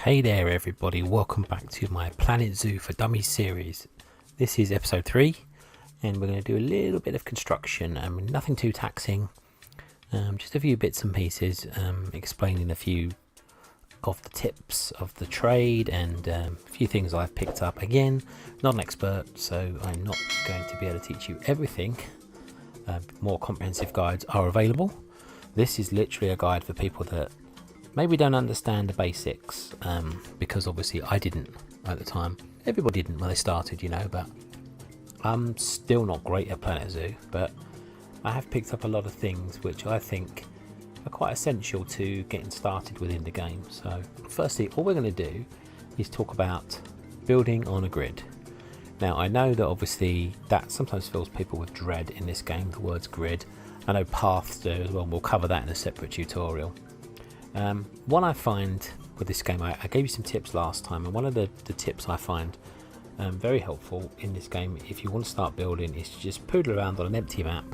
Hey there everybody, welcome back to my Planet Zoo for Dummies series. This is episode 3 and we're going to do a little bit of construction, nothing too taxing, just a few bits and pieces, explaining a few of the tips of the trade and a few things I've picked up. Again, not an expert, so I'm not going to be able to teach you everything. More comprehensive guides are available. This is literally a guide for people that maybe don't understand the basics, because obviously I didn't at the time. Everybody didn't when they started, you know, but I'm still not great at Planet Zoo, but I have picked up a lot of things which I think are quite essential to getting started within the game. So firstly, all we're going to do is talk about building on a grid. Now I know that obviously that sometimes fills people with dread in this game, the words grid. I know paths do as well, and we'll cover that in a separate tutorial. What I find with this game, I gave you some tips last time, and one of the tips I find very helpful in this game if you want to start building is to just poodle around on an empty map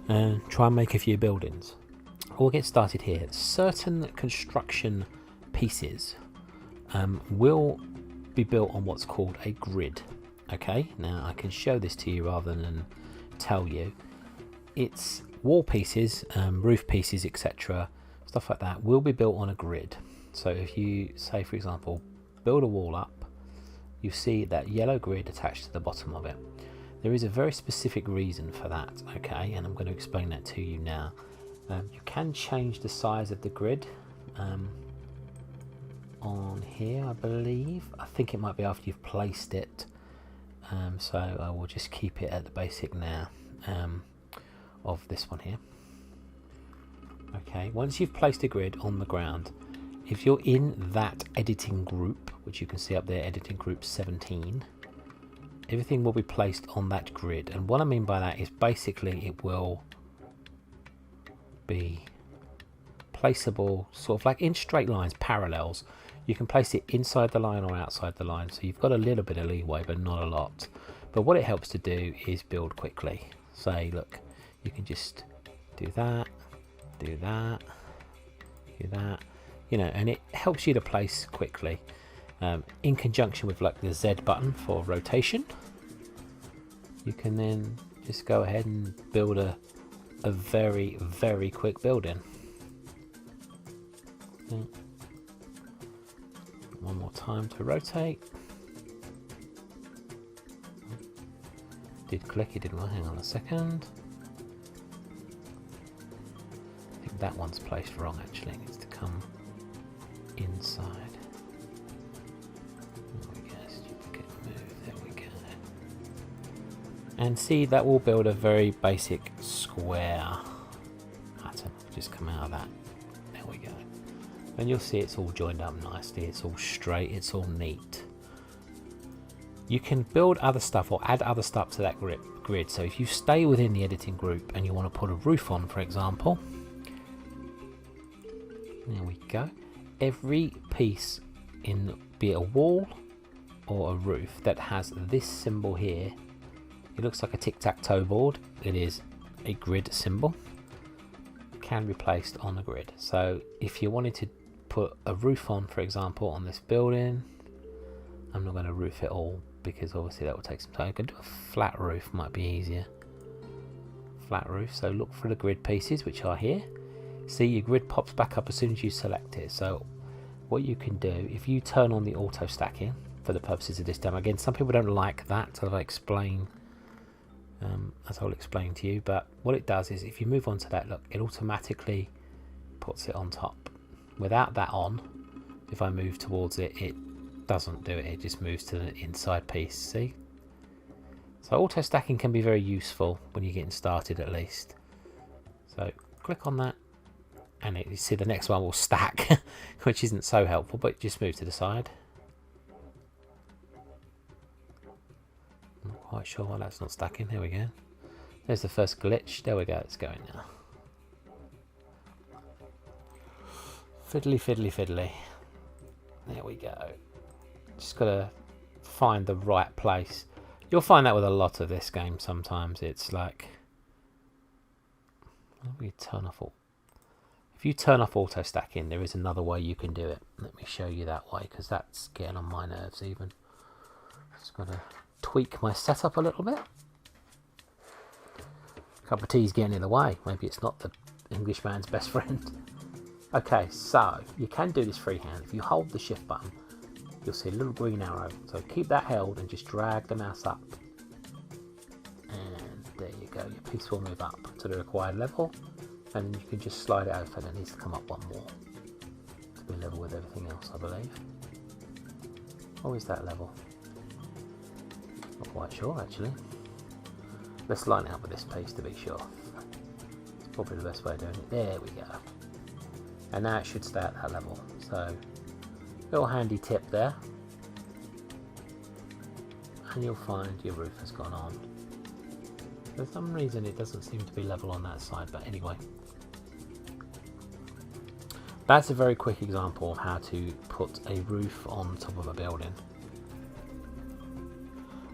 and try and make a few buildings. We'll get started here. Certain construction pieces will be built on what's called a grid. Okay, now I can show this to you rather than tell you. It's wall pieces, roof pieces, etc. Stuff like that will be built on a grid. So if you say, for example, build a wall up, you see that yellow grid attached to the bottom of it. There is a very specific reason for that, okay, and I'm going to explain that to you now. You can change the size of the grid on here, I believe. I think it might be after you've placed it, so I will just keep it at the basic now of this one here. Okay, once you've placed a grid on the ground, if you're in that editing group, which you can see up there, editing group 17, everything will be placed on that grid. And what I mean by that is basically it will be placeable sort of like in straight lines, parallels. You can place it inside the line or outside the line, so you've got a little bit of leeway but not a lot. But what it helps to do is build quickly. Say, look, you can just do that, do that, do that, you know, and it helps you to place quickly, in conjunction with like the Z button for rotation. You can then just go ahead and build a very, very quick building. One more time to rotate. Did click, it didn't work. Hang on a second. That one's placed wrong, actually. It needs to come inside. There we go, duplicate move, there we go. And see, that will build a very basic square pattern. Just come out of that. There we go. And you'll see it's all joined up nicely, it's all straight, it's all neat. You can build other stuff or add other stuff to that grid. So if you stay within the editing group and you want to put a roof on, for example, there we go. Every piece in, be it a wall or a roof, that has this symbol here, it looks like a tic-tac-toe board, it is a grid symbol, can be placed on the grid. So if you wanted to put a roof on, for example, on this building, I'm not going to roof it all because obviously that will take some time. I can do a flat roof, might be easier. Flat roof, so look for the grid pieces which are here. See, your grid pops back up as soon as you select it. So what you can do, if you turn on the auto stacking for the purposes of this demo, again, some people don't like that, so I'll explain as I'll explain to you. But what it does is if you move on to that, look, it automatically puts it on top. Without that on, if I move towards it, it doesn't do it, it just moves to the inside piece. See, so auto stacking can be very useful when you're getting started, at least. So click on that, and you see the next one will stack, which isn't so helpful, but just move to the side. Not quite sure why that's not stacking. There we go. There's the first glitch. There we go, it's going now. Fiddly, fiddly, fiddly. There we go. Just gotta find the right place. You'll find that with a lot of this game sometimes. It's like, let me turn off all. If you turn off auto stacking, there is another way you can do it. Let me show you that way, because that's getting on my nerves even. Just got to tweak my setup a little bit. Cup of tea's getting in the way. Maybe it's not the Englishman's best friend. Okay, so you can do this freehand. If you hold the shift button, you'll see a little green arrow. So keep that held and just drag the mouse up. And there you go. Your piece will move up to the required level. And you can just slide it over, and it needs to come up one more to be level with everything else, I believe. Or is that level? Not quite sure, actually. Let's line it up with this piece to be sure. It's probably the best way of doing it. There we go. And now it should stay at that level. So, little handy tip there. And you'll find your roof has gone on. For some reason it doesn't seem to be level on that side, but anyway. That's a very quick example of how to put a roof on top of a building.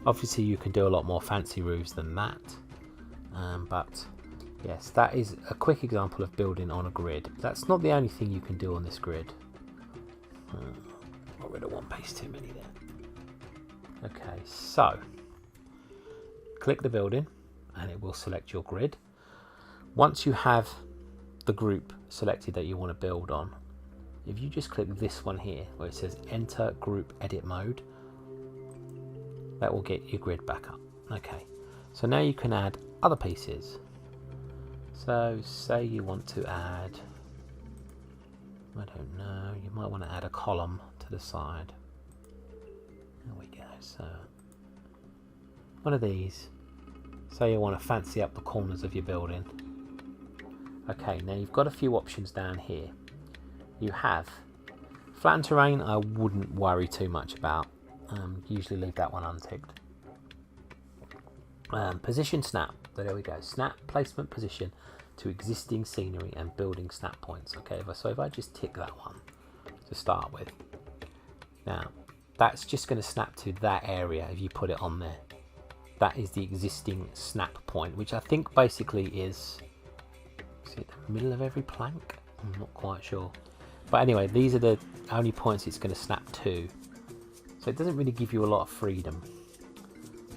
Obviously you can do a lot more fancy roofs than that, but yes, that is a quick example of building on a grid. That's not the only thing you can do on this grid. Got rid of one piece too many there. Okay, so click the building and it will select your grid. Once you have the group selected that you want to build on, if you just click this one here where it says enter group edit mode, that will get your grid back up. Okay, so now you can add other pieces. So say you want to add, I don't know, you might want to add a column to the side. There we go. So one of these, say you want to fancy up the corners of your building. Okay, now you've got a few options down here. You have flattened terrain. I wouldn't worry too much about. Usually leave that one unticked. Position snap. There we go. Snap placement position to existing scenery and building snap points. Okay, so if I just tick that one to start with, now that's just going to snap to that area if you put it on there. That is the existing snap point, which I think basically is it the middle of every plank? I'm not quite sure. But anyway, these are the only points it's going to snap to. So it doesn't really give you a lot of freedom.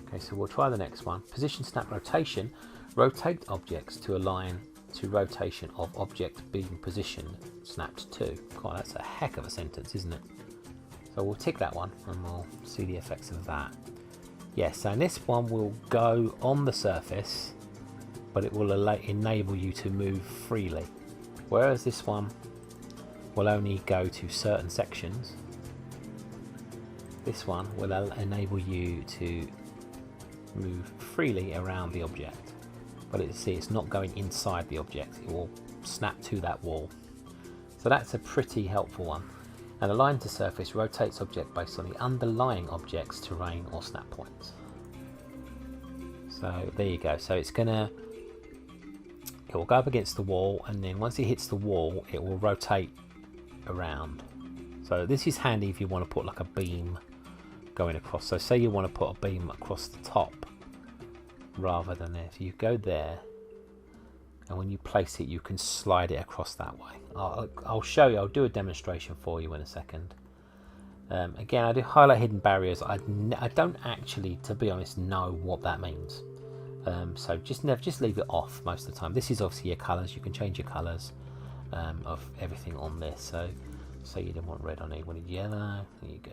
Okay, so we'll try the next one. Position snap rotation. Rotate objects to align to rotation of object being positioned snapped to. God, that's a heck of a sentence, isn't it? So we'll tick that one and we'll see the effects of that. Yes, and this one will go on the surface, but it will enable you to move freely. Whereas this one will only go to certain sections. This one will enable you to move freely around the object. But it's not going inside the object, it will snap to that wall. So that's a pretty helpful one. And align to surface rotates object based on the underlying object's terrain or snap points. So there you go. So it will go up against the wall, and then once it hits the wall it will rotate around. So this is handy if you want to put like a beam going across. So say you want to put a beam across the top rather than if you go there, and when you place it you can slide it across that way. I'll show you, I'll do a demonstration for you in a second. Again, I do highlight hidden barriers. I don't actually, to be honest, know what that means. So just leave it off most of the time. This is obviously your colours. You can change your colours of everything on this. So say you didn't want red on it, you wanted yellow. There you go.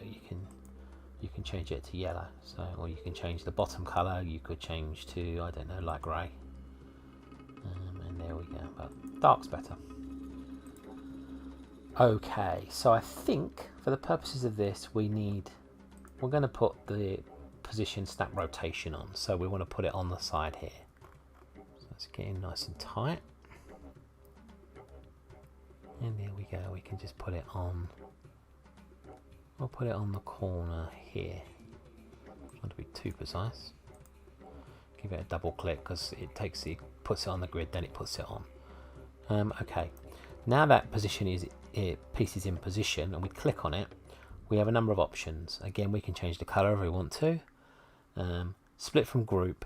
You can change it to yellow. So, or you can change the bottom colour. You could change to, I don't know, light grey. And there we go. But dark's better. Okay, so I think for the purposes of this we're going to put the position snap rotation on, so we want to put it on the side here. So let's get in nice and tight, and there we go. We can just put it on, we'll put it on the corner here. Not to be too precise, give it a double click because it puts it on the grid, then it puts it on. Okay, now that piece is in position and we click on it, we have a number of options. Again, we can change the color if we want to. Split from group.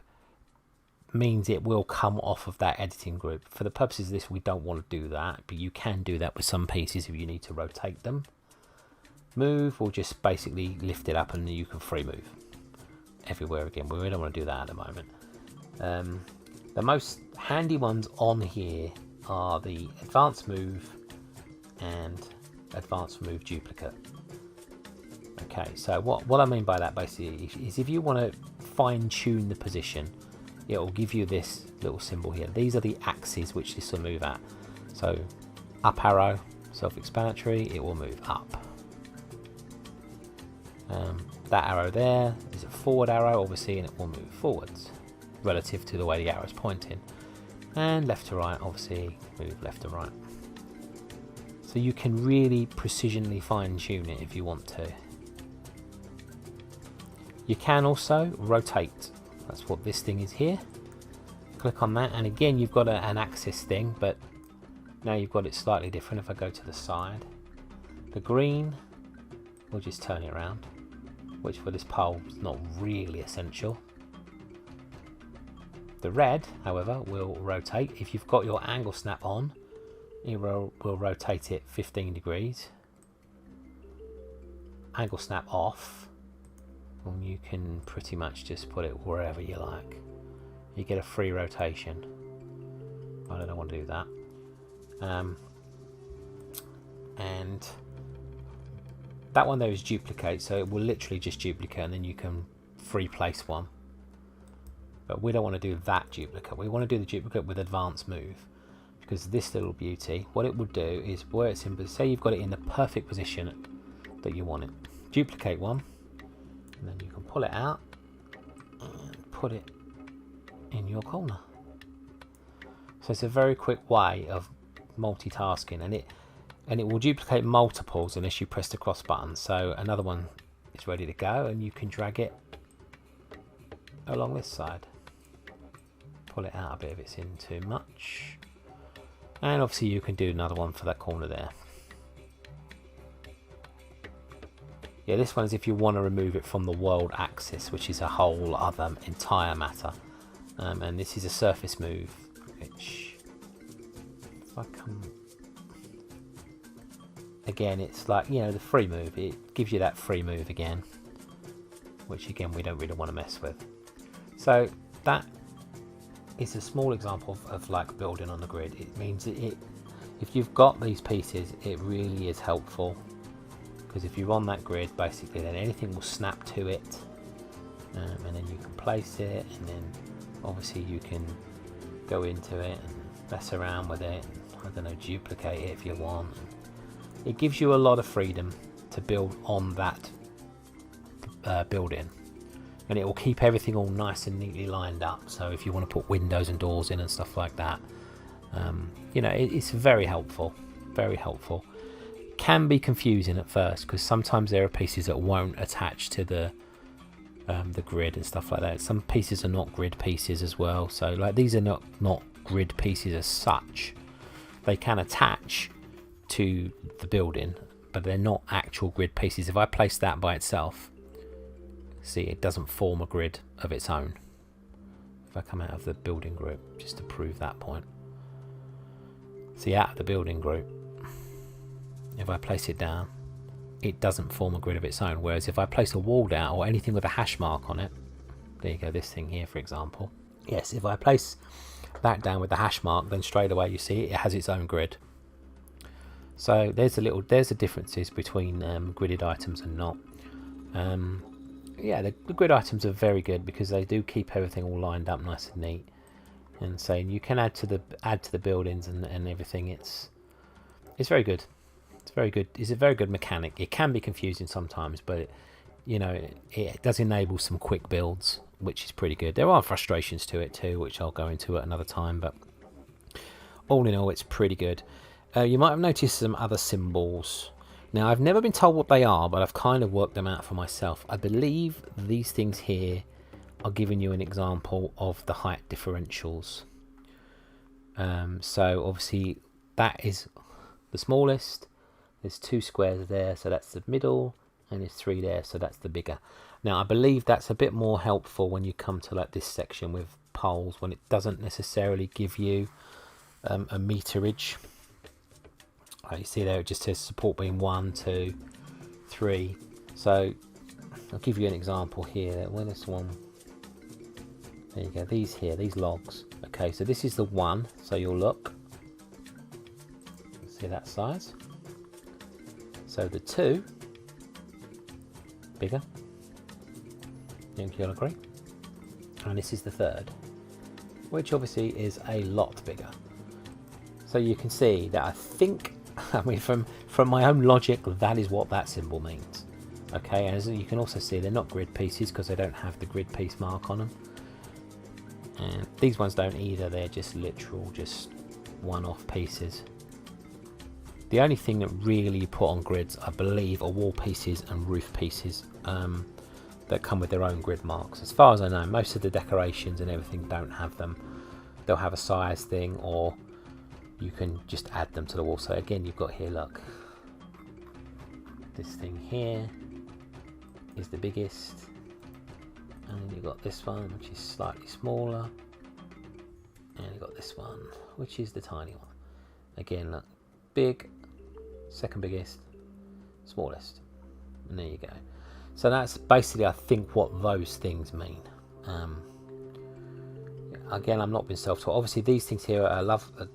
means it will come off of that editing group. For the purposes of this, we don't want to do that, but you can do that with some pieces if you need to rotate them. Move will just basically lift it up and you can free move everywhere again, but we don't want to do that at the moment. The most handy ones on here are the advanced move and advanced move duplicate. Okay, so what I mean by that basically is if you want to fine tune the position, it will give you this little symbol here. These are the axes which this will move at. So up arrow, self-explanatory, it will move up. That arrow there is a forward arrow, obviously, and it will move forwards relative to the way the arrow is pointing. And left to right, obviously, move left to right. So you can really precisionally fine tune it if you want to. You can also rotate. That's what this thing is here. Click on that, and again you've got an axis thing, but now you've got it slightly different. If I go to the side, the green will just turn it around, which for this pole is not really essential. The red, however, will rotate. If you've got your angle snap on, it will rotate it 15 degrees. Angle snap off, and you can pretty much just put it wherever you like. You get a free rotation. I don't want to do that. And that one there is duplicate, so it will literally just duplicate, and then you can free place one. But we don't want to do that duplicate. We want to do the duplicate with advanced move, because this little beauty, what it would do is where it's in, say you've got it in the perfect position that you want it. Duplicate one, and then you can pull it out and put it in your corner. So it's a very quick way of multitasking, and it will duplicate multiples unless you press the cross button. So another one is ready to go, and you can drag it along this side. Pull it out a bit if it's in too much, and obviously you can do another one for that corner there. Yeah, this one is if you want to remove it from the world axis, which is a whole other entire matter. And this is a surface move, which if I come again, it's like, you know, the free move. It gives you that free move again, which again we don't really want to mess with. So that is a small example of like building on the grid. It means that if you've got these pieces, it really is helpful, because if you're on that grid, basically then anything will snap to it, and then you can place it, and then obviously you can go into it and mess around with it, I don't know, duplicate it if you want. It gives you a lot of freedom to build on that building, and it will keep everything all nice and neatly lined up. So if you want to put windows and doors in and stuff like that, you know, it's very helpful, very helpful. Can be confusing at first, because sometimes there are pieces that won't attach to the grid and stuff like that. Some pieces are not grid pieces as well, so like these are not grid pieces as such. They can attach to the building, but they're not actual grid pieces. If I place that by itself, see, it doesn't form a grid of its own. If I come out of the building group, just to prove that point, see, out of the building group, if I place it down, it doesn't form a grid of its own. Whereas if I place a wall down or anything with a hash mark on it, there you go, this thing here for example, yes, if I place that down with the hash mark, then straight away you see it has its own grid. So there's the differences between gridded items and not. Yeah, the grid items are very good because they do keep everything all lined up nice and neat, and so you can add to the buildings and everything. It's very good. It's very good. It's a very good mechanic. It can be confusing sometimes, but you know, it does enable some quick builds, which is pretty good. There are frustrations to it too, which I'll go into at another time, but all in all, it's pretty good. You might have noticed some other symbols. Now, I've never been told what they are, but I've kind of worked them out for myself. I believe these things here are giving you an example of the height differentials. So obviously that is the smallest. There's 2 squares there, so that's the middle, and there's 3 there, so that's the bigger. Now, I believe that's a bit more helpful when you come to like this section with holes when it doesn't necessarily give you a meterage. Like you see there, it just says support beam 1, 2, 3. So I'll give you an example here. When this one, there you go, these here, these logs. Okay, so this is the 1, so you'll look, see that size. So the 2, bigger, you'll agree. And this is the 3rd, which obviously is a lot bigger. So you can see that I think, I mean, from my own logic, that is what that symbol means. Okay, and as you can also see, they're not grid pieces because they don't have the grid piece mark on them. And these ones don't either, they're just literal, just one-off pieces. The only thing that really you put on grids, I believe, are wall pieces and roof pieces that come with their own grid marks. As far as I know, most of the decorations and everything don't have them. They'll have a size thing, or you can just add them to the wall. So again, you've got here, look, this thing here is the biggest, and then you've got this one which is slightly smaller, and you've got this one which is the tiny one. Again, look, big, second biggest, smallest, and there you go. So that's basically, I think, what those things mean. Again, I'm not being self-taught. Obviously, these things here are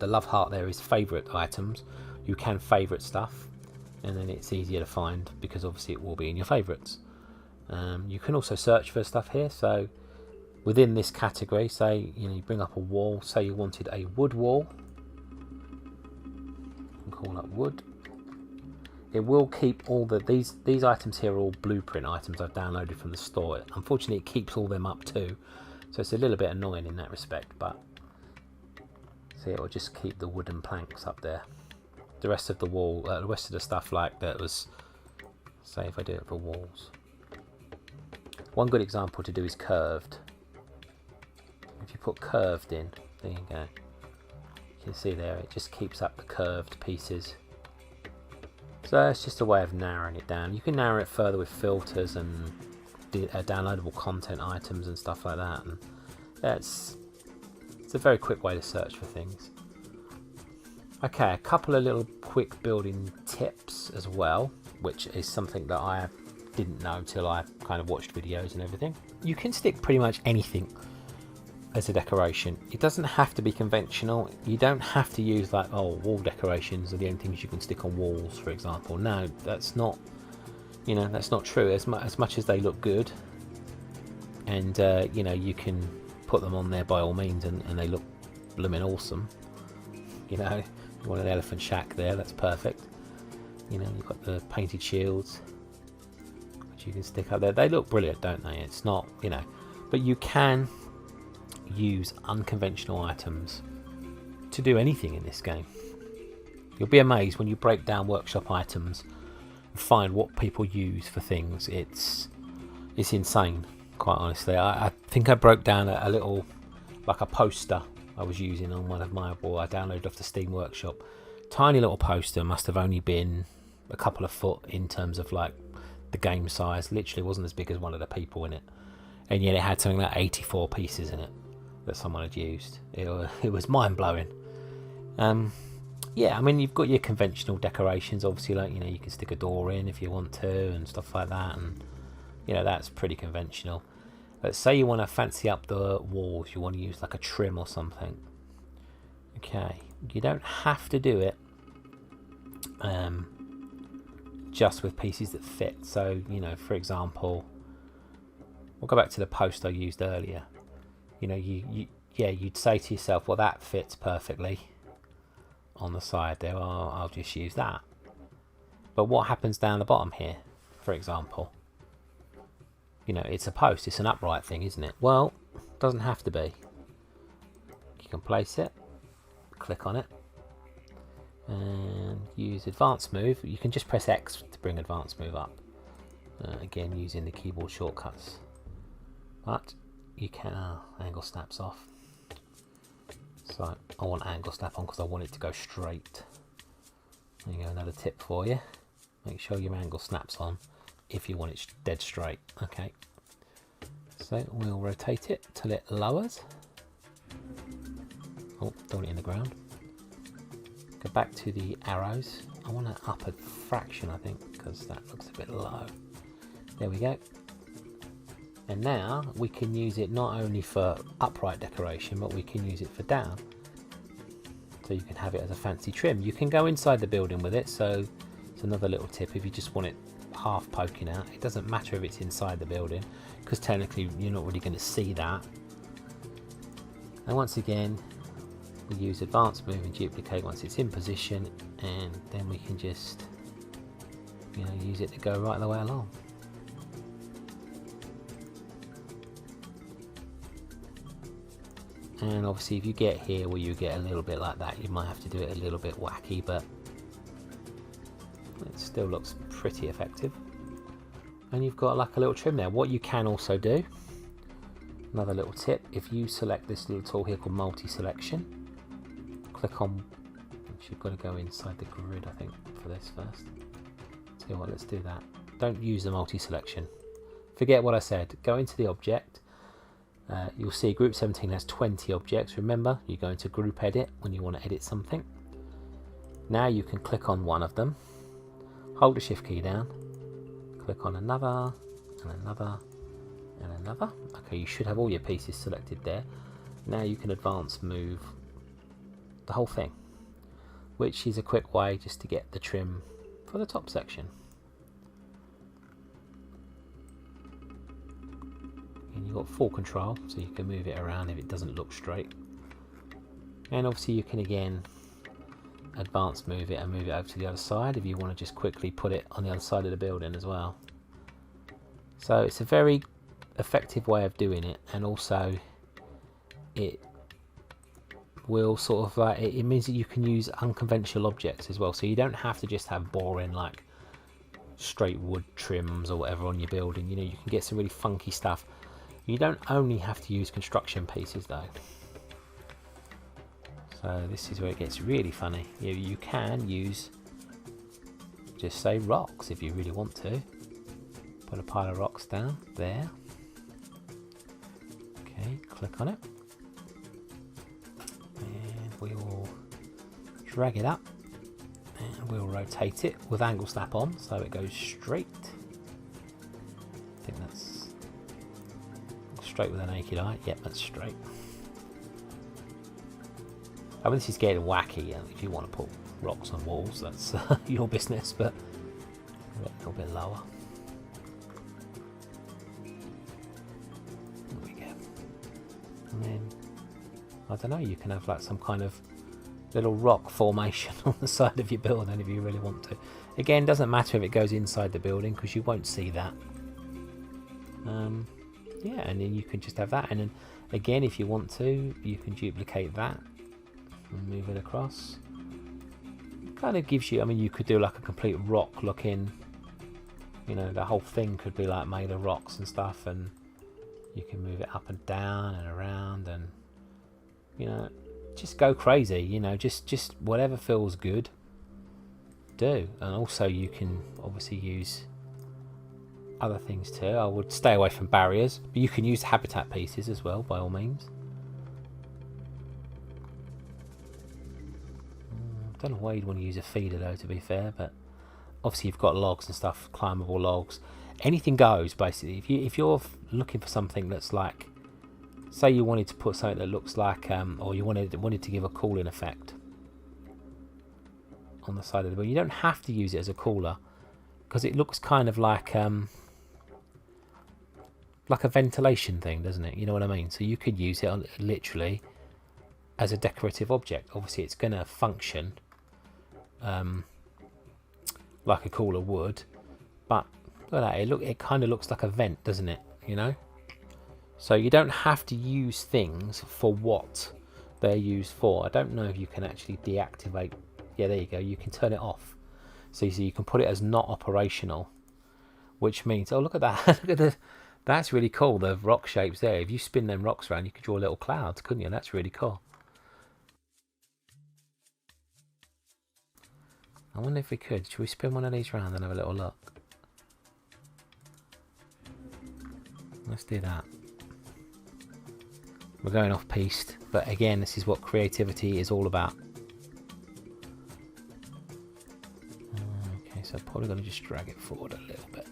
the love heart there is favourite items. You can favourite stuff, and then it's easier to find because obviously it will be in your favourites. You can also search for stuff here. So within this category, say you bring up a wall. Say you wanted a wood wall. And call that wood. It will keep all these items here are all blueprint items I've downloaded from the store. Unfortunately, it keeps all them up too. So it's a little bit annoying in that respect, but see, it will just keep the wooden planks up there. The rest of the wall, the rest of the stuff like that was, say if I do it for walls. One good example to do is curved. If you put curved in, there you go. You can see there, it just keeps up the curved pieces. So it's just a way of narrowing it down. You can narrow it further with filters and downloadable content items and stuff like that, and it's a very quick way to search for things. Okay, a couple of little quick building tips as well, which is something that I didn't know until I kind of watched videos and everything. You can stick pretty much anything as a decoration. It doesn't have to be conventional. You don't have to use like, oh, wall decorations are the only things you can stick on walls, for example. No, that's not, that's not true. As much as they look good, and you can put them on there by all means, and they look blooming awesome. You want an elephant shack there, that's perfect. You've got the painted shields which you can stick up there. They look brilliant, don't they? It's not, but you can use unconventional items to do anything in this game. You'll be amazed when you break down workshop items and find what people use for things. It's insane, quite honestly. I think I broke down a little, like a poster I was using on one of my boards. I downloaded off the Steam Workshop. Tiny little poster, must have only been a couple of foot in terms of like the game size. Literally wasn't as big as one of the people in it, and yet it had something like 84 pieces in it that someone had used. It was mind-blowing. Yeah, I mean, you've got your conventional decorations, obviously, like you can stick a door in if you want to and stuff like that, and that's pretty conventional. But say you want to fancy up the walls, you want to use like a trim or something. Okay, you don't have to do it just with pieces that fit. So, for example, we'll go back to the post I used earlier. You'd say to yourself, well, that fits perfectly on the side there. I'll just use that. But what happens down the bottom here, for example? It's a post, it's an upright thing, isn't it? Well, it doesn't have to be. You can place it, click on it, and use advanced move. You can just press X to bring advanced move up. Again, using the keyboard shortcuts. But you can angle snaps off. So I want angle snap on because I want it to go straight. There you go, another tip for you. Make sure your angle snaps on if you want it dead straight. Okay, so we'll rotate it till it lowers. Oh, don't want it in the ground. Go back to the arrows. I want to up a fraction, I think, because that looks a bit low. There we go. And now we can use it not only for upright decoration, but we can use it for down. So you can have it as a fancy trim. You can go inside the building with it, so it's another little tip if you just want it half poking out. It doesn't matter if it's inside the building, because technically you're not really going to see that. And once again, we use advanced move and duplicate once it's in position, and then we can just, you know, use it to go right the way along. And obviously if you get here where you get a little bit like that, you might have to do it a little bit wacky, but it still looks pretty effective. And you've got like a little trim there. What you can also do, another little tip, if you select this little tool here called multi-selection, click on, you've got to go inside the grid, I think, for this first. Tell you what, let's do that. Don't use the multi-selection. Forget what I said. Go into the object. You'll see group 17 has 20 objects. Remember, you go into group edit when you want to edit something. Now you can click on one of them, hold the shift key down, click on another, and another, and another. Okay, you should have all your pieces selected there. Now you can advance move the whole thing, which is a quick way just to get the trim for the top section. And you've got full control, so you can move it around if it doesn't look straight. And obviously you can again advance move it and move it over to the other side if you want to just quickly put it on the other side of the building as well. So it's a very effective way of doing it, and also it will sort of like, it means that you can use unconventional objects as well, so you don't have to just have boring like straight wood trims or whatever on your building. You know, you can get some really funky stuff. You don't only have to use construction pieces though. So this is where it gets really funny. You can use, just say, rocks if you really want to. Put a pile of rocks down there. Okay, click on it. And we will drag it up. And we'll rotate it with angle snap on so it goes straight. I think that's straight with a naked eye. Yep, that's straight. I mean, this is getting wacky. If you want to put rocks on walls, that's your business, but a little bit lower. There we go. And then, I don't know, you can have like some kind of little rock formation on the side of your building if you really want to. Again, doesn't matter if it goes inside the building because you won't see that. Yeah, and then you can just have that, and then again, if you want to, you can duplicate that and move it across. Kind of gives you, I mean, you could do like a complete rock looking, you know, the whole thing could be like made of rocks and stuff, and you can move it up and down and around, and you know, just go crazy, you know, just whatever feels good, do. And also you can obviously use other things too. I would stay away from barriers, but you can use habitat pieces as well, by all means. I don't know why you'd want to use a feeder though, to be fair, but obviously you've got logs and stuff, climbable logs. Anything goes, basically. If you're looking for something that's like, say you wanted to put something that looks like, or you wanted to give a cooling effect on the side of the building, you don't have to use it as a cooler, because it looks kind of like a ventilation thing, doesn't it? You know what I mean? So you could use it literally as a decorative object. Obviously it's going to function like a cooler would, but look at that, it kind of looks like a vent, doesn't it? You know, so you don't have to use things for what they're used for. I don't know if you can actually deactivate. Yeah, there you go, you can turn it off. So you can put it as not operational, which means, oh, look at that. Look at that's really cool, the rock shapes there. If you spin them rocks around, you could draw little clouds, couldn't you? That's really cool. I wonder if we could. Should we spin one of these around and have a little look? Let's do that. We're going off piste, but again, this is what creativity is all about. Okay, so probably going to just drag it forward a little bit.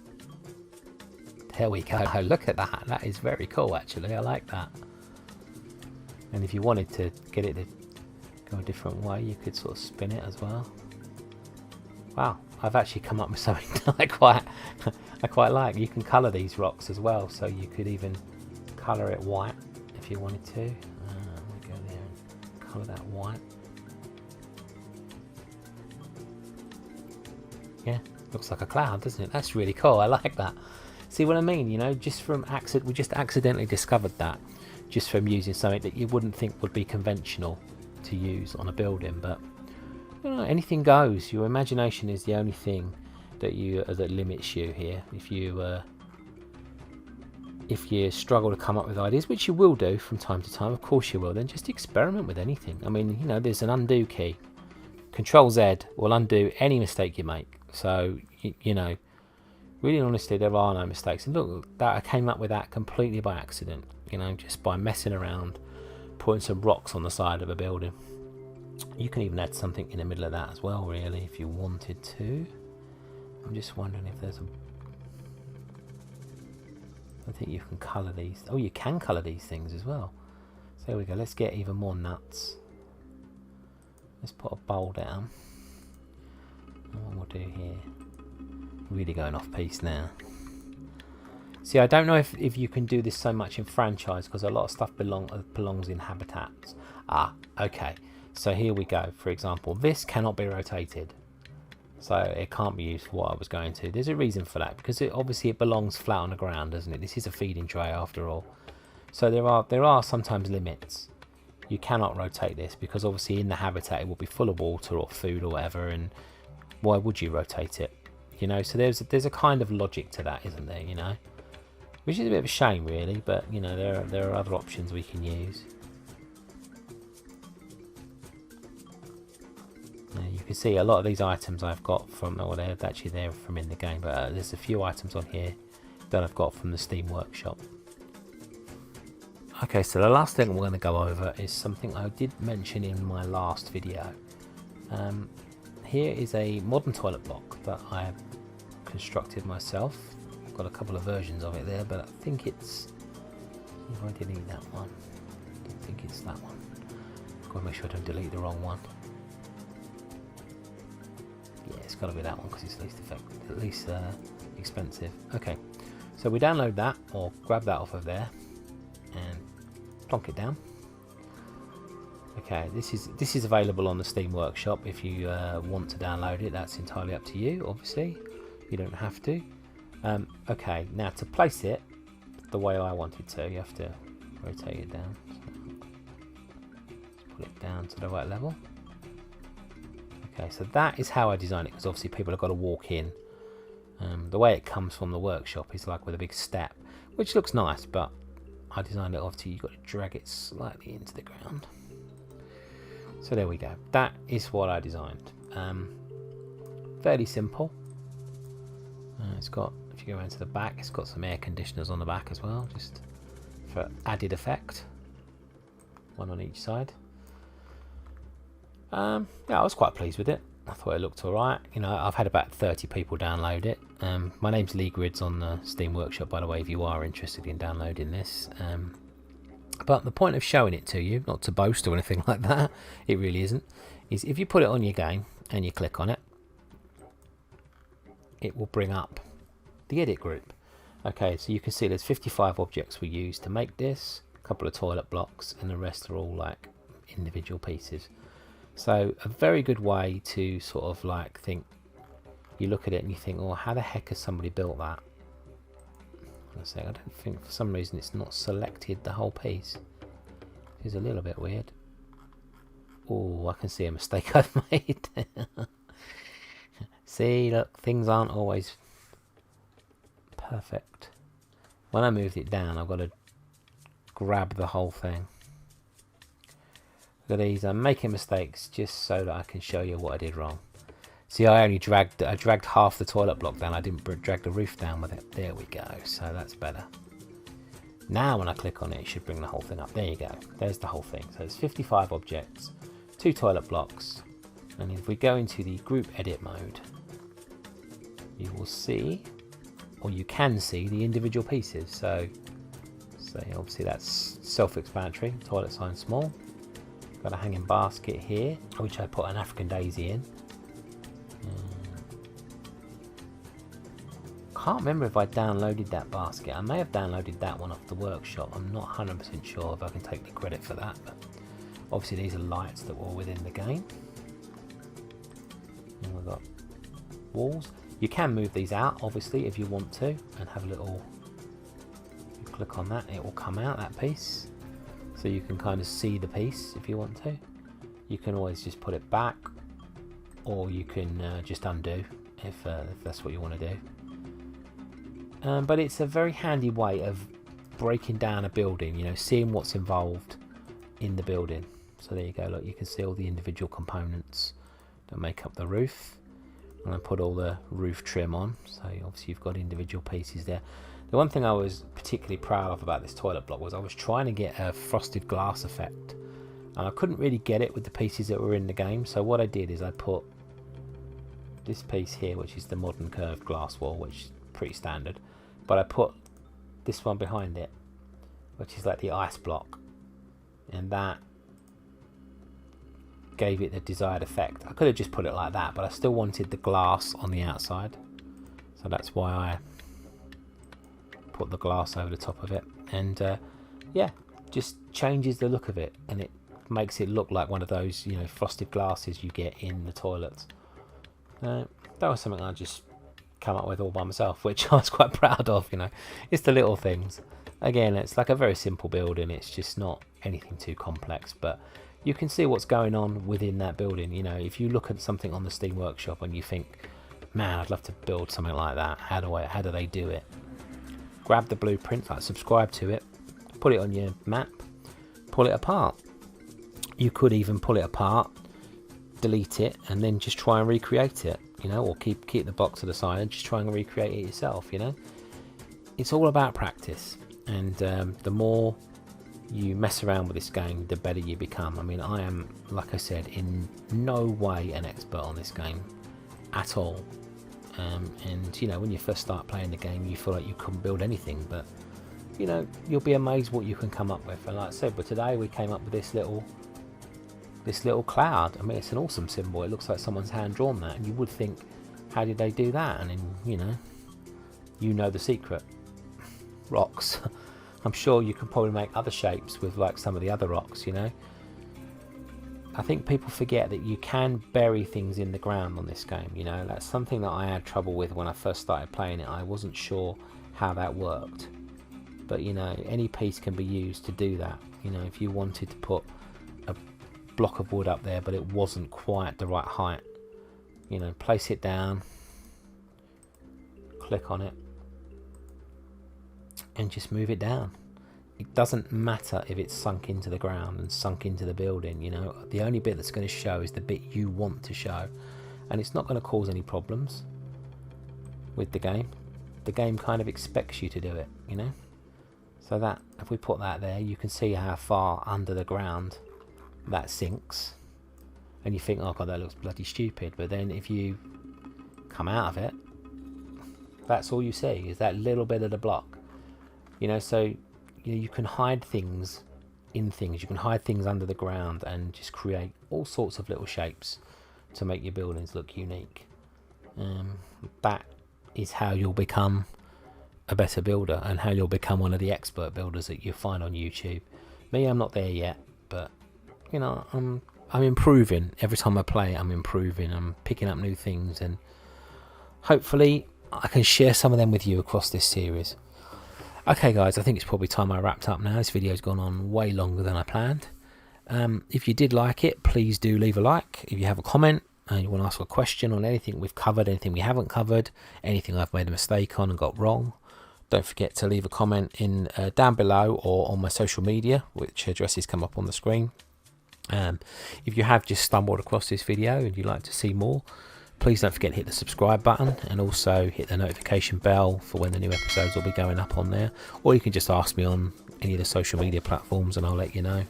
There we go. Look at that. That is very cool, actually. I like that. And if you wanted to get it to go a different way, you could sort of spin it as well. Wow, I've actually come up with something that I quite like. You can colour these rocks as well, so you could even colour it white if you wanted to. Go there and colour that white. Yeah, looks like a cloud, doesn't it? That's really cool. I like that. See what I mean? You know, just from accident, we just accidentally discovered that, just from using something that you wouldn't think would be conventional to use on a building. But you know, anything goes. Your imagination is the only thing that that limits you here. If you struggle to come up with ideas, which you will do from time to time, of course you will, then just experiment with anything. I mean, you know, there's an undo key. Control Z will undo any mistake you make. So you know, really and honestly, there are no mistakes. And look, that I came up with that completely by accident. You know, just by messing around, putting some rocks on the side of a building. You can even add something in the middle of that as well, really, if you wanted to. I'm just wondering if there's a... I think you can colour these. Oh, you can colour these things as well. So there we go. Let's get even more nuts. Let's put a bowl down. And what we'll do here... Really going off piece now. See, I don't know if you can do this so much in franchise, because a lot of stuff belongs in habitats. Ah, okay. So here we go. For example, this cannot be rotated. So it can't be used for what I was going to. There's a reason for that, because obviously it belongs flat on the ground, doesn't it? This is a feeding tray after all. So there are sometimes limits. You cannot rotate this, because obviously in the habitat it will be full of water or food or whatever, and why would you rotate it? You know, so there's a kind of logic to that, isn't there? You know, which is a bit of a shame, really. But you know, there are other options we can use. Now, you can see a lot of these items I've got from, well, they're actually there from in the game, but there's a few items on here that I've got from the Steam Workshop. Okay, so the last thing we're going to go over is something I did mention in my last video. Here is a modern toilet block that I constructed myself. I've got a couple of versions of it there, but I think it's... If I delete that one, I don't think it's that one. I've got to make sure I don't delete the wrong one. Yeah, it's got to be that one because it's least expensive. Okay, so we download that, or grab that off of there, and plonk it down. Okay, this is available on the Steam Workshop if you want to download it. That's entirely up to you, obviously. You don't have to. Okay, now to place it the way I wanted to, you have to rotate it down. So put it down to the right level. Okay, so that is how I designed it, because obviously people have got to walk in. The way it comes from the workshop is like with a big step, which looks nice, but I designed it obviously you've got to drag it slightly into the ground. So there we go. That is what I designed. Fairly simple. It's got, if you go around to the back, it's got some air conditioners on the back as well, just for added effect. One on each side. Yeah, I was quite pleased with it. I thought it looked alright. You know, I've had about 30 people download it. My name's Lee Grids on the Steam Workshop, by the way, if you are interested in downloading this. But the point of showing it to you, not to boast or anything like that, it really isn't, is if you put it on your game and you click on it, it will bring up the edit group. Okay, so you can see there's 55 objects we used to make this, a couple of toilet blocks, and the rest are all like individual pieces. So a very good way to sort of like think, you look at it and you think, oh, how the heck has somebody built that? I don't think for some reason it's not selected the whole piece. It's a little bit weird. Oh, I can see a mistake I've made. See, look, things aren't always perfect. When I moved it down, I've got to grab the whole thing. Look at these, I'm making mistakes just so that I can show you what I did wrong. See, I dragged half the toilet block down. I didn't drag the roof down with it. There we go. So that's better. Now when I click on it, it should bring the whole thing up. There you go, there's the whole thing. So it's 55 objects, 2 toilet blocks, and if we go into the group edit mode, you will see, or you can see, the individual pieces. So obviously that's self-explanatory. Toilet sign small. Got a hanging basket here, which I put an African daisy in. Can't remember if I downloaded that basket. I may have downloaded that one off the workshop. I'm not 100% sure if I can take the credit for that, but obviously these are lights that were within the game. And we've got walls. You can move these out, obviously, if you want to, and have a little, you click on that, it will come out, that piece, so you can kind of see the piece if you want to. You can always just put it back, or you can just undo if that's what you want to do. But it's a very handy way of breaking down a building, you know, seeing what's involved in the building. So there you go, look, you can see all the individual components that make up the roof. And I put all the roof trim on, so obviously you've got individual pieces there. The one thing I was particularly proud of about this toilet block was I was trying to get a frosted glass effect, and I couldn't really get it with the pieces that were in the game. So what I did is I put this piece here, which is the modern curved glass wall, which is pretty standard, but I put this one behind it, which is like the ice block, and that gave it the desired effect. I could have just put it like that, but I still wanted the glass on the outside, so that's why I put the glass over the top of it. And yeah, just changes the look of it, and it makes it look like one of those, you know, frosted glasses you get in the toilets. That was something I just come up with all by myself, which I was quite proud of. You know, it's the little things. Again, it's like a very simple building, it's just not anything too complex, but you can see what's going on within that building. You know, if you look at something on the Steam Workshop and you think, man, I'd love to build something like that, how do they do it? Grab the blueprint, like subscribe to it, put it on your map, pull it apart. You could even pull it apart, delete it, and then just try and recreate it, you know, or keep the box to the side and just try and recreate it yourself. You know, it's all about practice, and the more you mess around with this game, the better you become. I mean, I am, like I said, in no way an expert on this game at all. And you know, when you first start playing the game, you feel like you couldn't build anything, but you know, you'll be amazed what you can come up with. And like I said, but today we came up with this little cloud. I mean, it's an awesome symbol. It looks like someone's hand drawn that, and you would think, how did they do that? And then you know the secret. Rocks. I'm sure you can probably make other shapes with like some of the other rocks, you know. I think people forget that you can bury things in the ground on this game, you know. That's something that I had trouble with when I first started playing it. I wasn't sure how that worked. But, you know, any piece can be used to do that. You know, if you wanted to put a block of wood up there, but it wasn't quite the right height, you know, place it down, click on it, and just move it down. It doesn't matter if it's sunk into the ground and sunk into the building, you know. The only bit that's going to show is the bit you want to show, and it's not going to cause any problems with the game. The game kind of expects you to do it, you know. So that, if we put that there, you can see how far under the ground that sinks, and you think, oh god, that looks bloody stupid. But then if you come out of it, that's all you see is that little bit of the block, you know. So you can hide things in things, you can hide things under the ground, and just create all sorts of little shapes to make your buildings look unique. That is how you'll become a better builder, and how you'll become one of the expert builders that you find on YouTube. Me, I'm not there yet, but you know, I'm improving. Every time I play, I'm improving. I'm picking up new things, and hopefully I can share some of them with you across this series. Okay guys, I think it's probably time I wrapped up now. This video's gone on way longer than I planned. If you did like it, please do leave a like. If you have a comment and you want to ask a question on anything we've covered, anything we haven't covered, anything I've made a mistake on and got wrong, don't forget to leave a comment in down below or on my social media, which addresses come up on the screen. If you have just stumbled across this video and you'd like to see more, Please don't forget to hit the subscribe button and also hit the notification bell for when the new episodes will be going up on there. Or you can just ask me on any of the social media platforms and I'll let you know.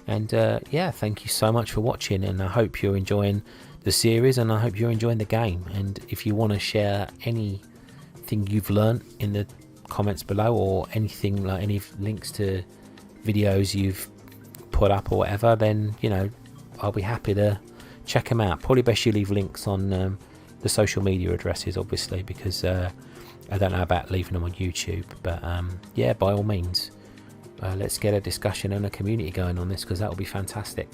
And yeah, thank you so much for watching, and I hope you're enjoying the series and I hope you're enjoying the game. And if you want to share anything you've learned in the comments below, or anything like any links to videos you've put up or whatever, then you know, I'll be happy to check them out. Probably best you leave links on the social media addresses, obviously, because I don't know about leaving them on YouTube. But yeah, by all means, let's get a discussion and a community going on this, because that will be fantastic.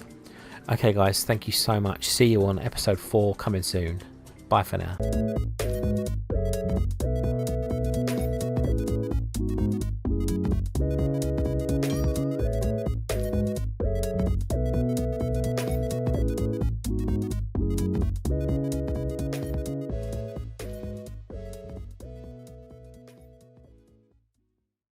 Okay guys, thank you so much. See you on episode 4 coming soon. Bye for now.